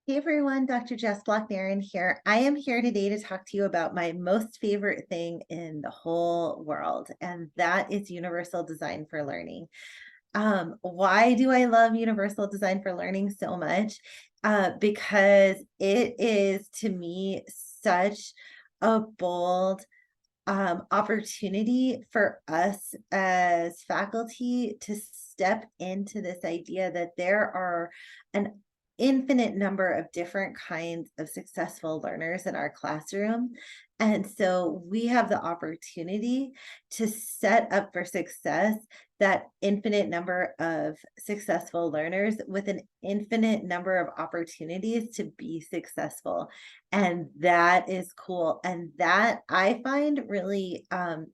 Hey everyone, Dr.Jess Nerren here. I am here today to talk to you about my most favorite thing in the whole world, and that is universal design for learning. Why do I love universal design for learning so much? Because it is to me such a bold opportunity for us as faculty to step into this idea that there are an infinite number of different kinds of successful learners in our classroom. And so we have the opportunity to set up for success that infinite number of successful learners with an infinite number of opportunities to be successful. And that is cool. And that I find really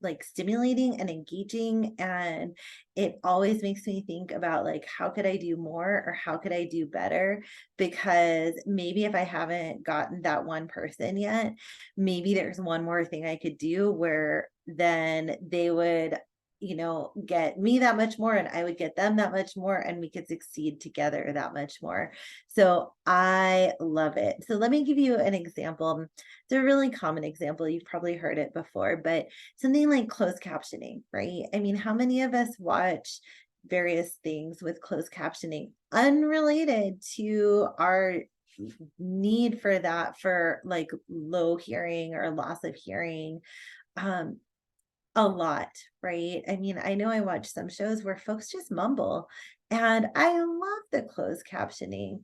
like stimulating and engaging. And it always makes me think about like, how could I do more or how could I do better? Because maybe if I haven't gotten that one person yet, maybe there's one more thing I could do where then they would get me that much more and I would get them that much more and we could succeed together that much more. So I love it. So let me give you an example. It's a really common example. You've probably heard it before, but something like closed captioning, right? I mean, how many of us watch various things with closed captioning unrelated to our need for that for like low hearing or loss of hearing? Um, a lot, right? I mean, I know I watch some shows where folks just mumble, and I love the closed captioning.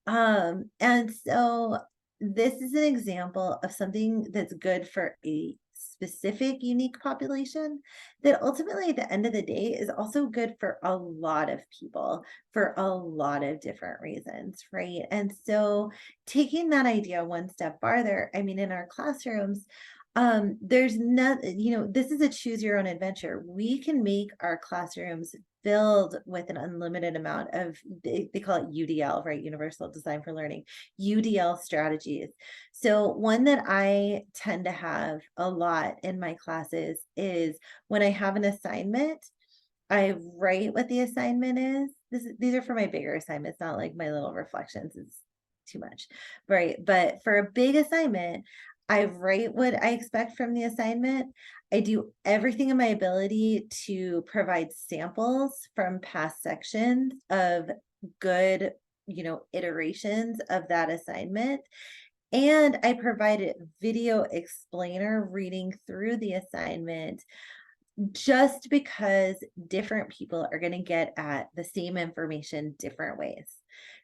And so this is an example of something that's good for a specific unique population that ultimately at the end of the day is also good for a lot of people for a lot of different reasons, right? And so taking that idea one step farther, I mean, in our classrooms, there's not, this is a choose your own adventure. We can make our classrooms filled with an unlimited amount of, they call it UDL, right? Universal Design for Learning, UDL strategies. So one that I tend to have a lot in my classes is when I have an assignment, I write what the assignment is. These are for my bigger assignments, not like my little reflections. It's too much, right? But for a big assignment, I write what I expect from the assignment. I do everything in my ability to provide samples from past sections of good, iterations of that assignment. And I provide a video explainer reading through the assignment just because different people are going to get at the same information different ways.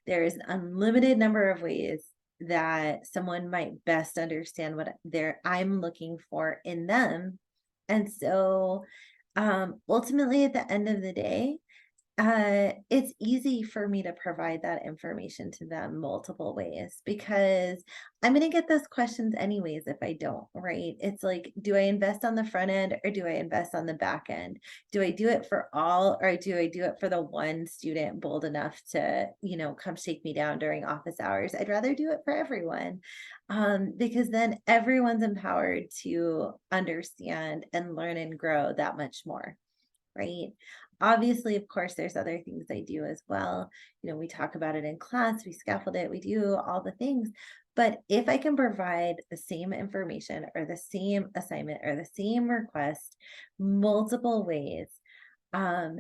There is an unlimited number of ways that someone might best understand what I'm looking for in them. And so ultimately at the end of the day, it's easy for me to provide that information to them multiple ways because I'm going to get those questions anyways if I don't, right? It's like, do I invest on the front end or do I invest on the back end? Do I do it for all or do I do it for the one student bold enough to, come shake me down during office hours? I'd rather do it for everyone because then everyone's empowered to understand and learn and grow that much more, right? Obviously, of course, there's other things I do as well. We talk about it in class, we scaffold it, we do all the things. But if I can provide the same information or the same assignment or the same request multiple ways, um,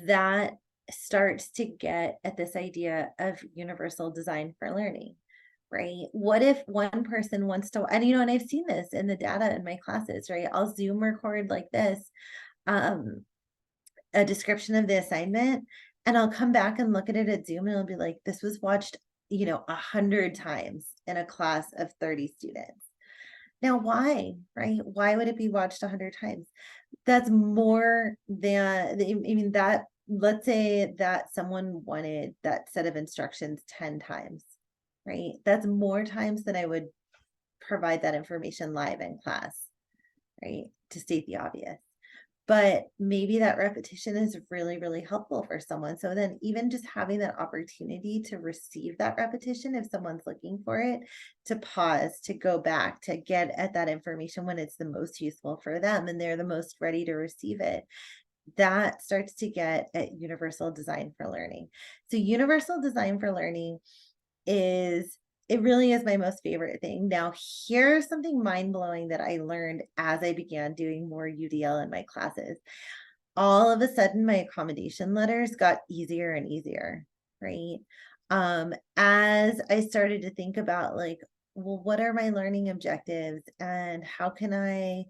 that starts to get at this idea of universal design for learning, right? What if one person wants to, and I've seen this in the data in my classes, right? I'll Zoom record like this. A description of the assignment and I'll come back and look at it at Zoom and it'll be like, this was watched, 100 times in a class of 30 students. Now, why, right? Why would it be watched 100 times? That's more than, I mean, that, let's say that someone wanted that set of instructions 10 times, right? That's more times than I would provide that information live in class, right? To state the obvious. But maybe that repetition is really, really helpful for someone. So then even just having that opportunity to receive that repetition, if someone's looking for it, to pause, to go back, to get at that information when it's the most useful for them and they're the most ready to receive it, that starts to get at universal design for learning. So universal design for learning is it really is my most favorite thing. Now, here's something mind-blowing that I learned as I began doing more UDL in my classes. All of a sudden, my accommodation letters got easier and easier, right? As I started to think about like, well, what are my learning objectives and how can I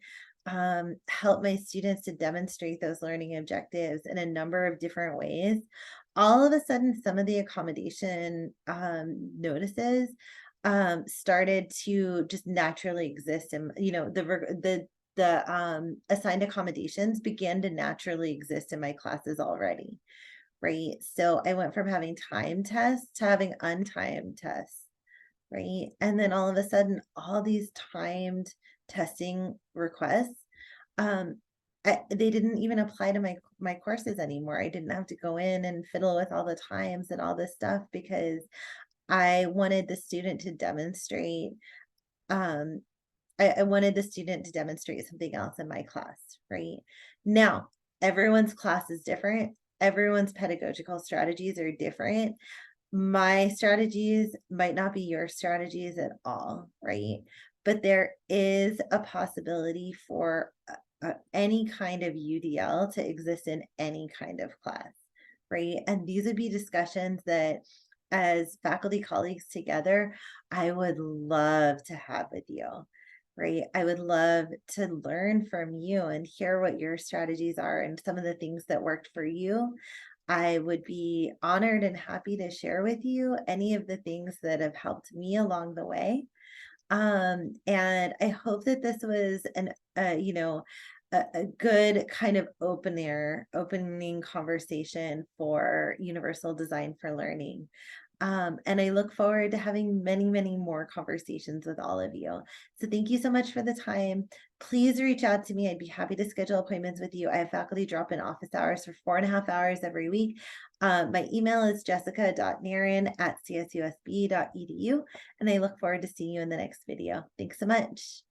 help my students to demonstrate those learning objectives in a number of different ways? All of a sudden, some of the accommodation notices started to just naturally exist, and the assigned accommodations began to naturally exist in my classes already, right? So I went from having timed tests to having untimed tests, right? And then all of a sudden, all these timed testing requests, um, they didn't even apply to my courses anymore. I didn't have to go in and fiddle with all the times and all this stuff because I wanted the student to demonstrate um, I wanted the student to demonstrate something else in my class, right? Now, everyone's class is different. Everyone's pedagogical strategies are different. My strategies might not be your strategies at all, right? But there is a possibility for any kind of UDL to exist in any kind of class, right? And these would be discussions that as faculty colleagues together, I would love to have with you, right? I would love to learn from you and hear what your strategies are and some of the things that worked for you. I would be honored and happy to share with you any of the things that have helped me along the way. And I hope that this was a good kind of opening conversation for universal design for learning. And I look forward to having many, many more conversations with all of you. So thank you so much for the time. Please reach out to me. I'd be happy to schedule appointments with you. I have faculty drop in office hours for 4.5 hours every week. My email is jessica.nerren@csusb.edu, and I look forward to seeing you in the next video. Thanks so much.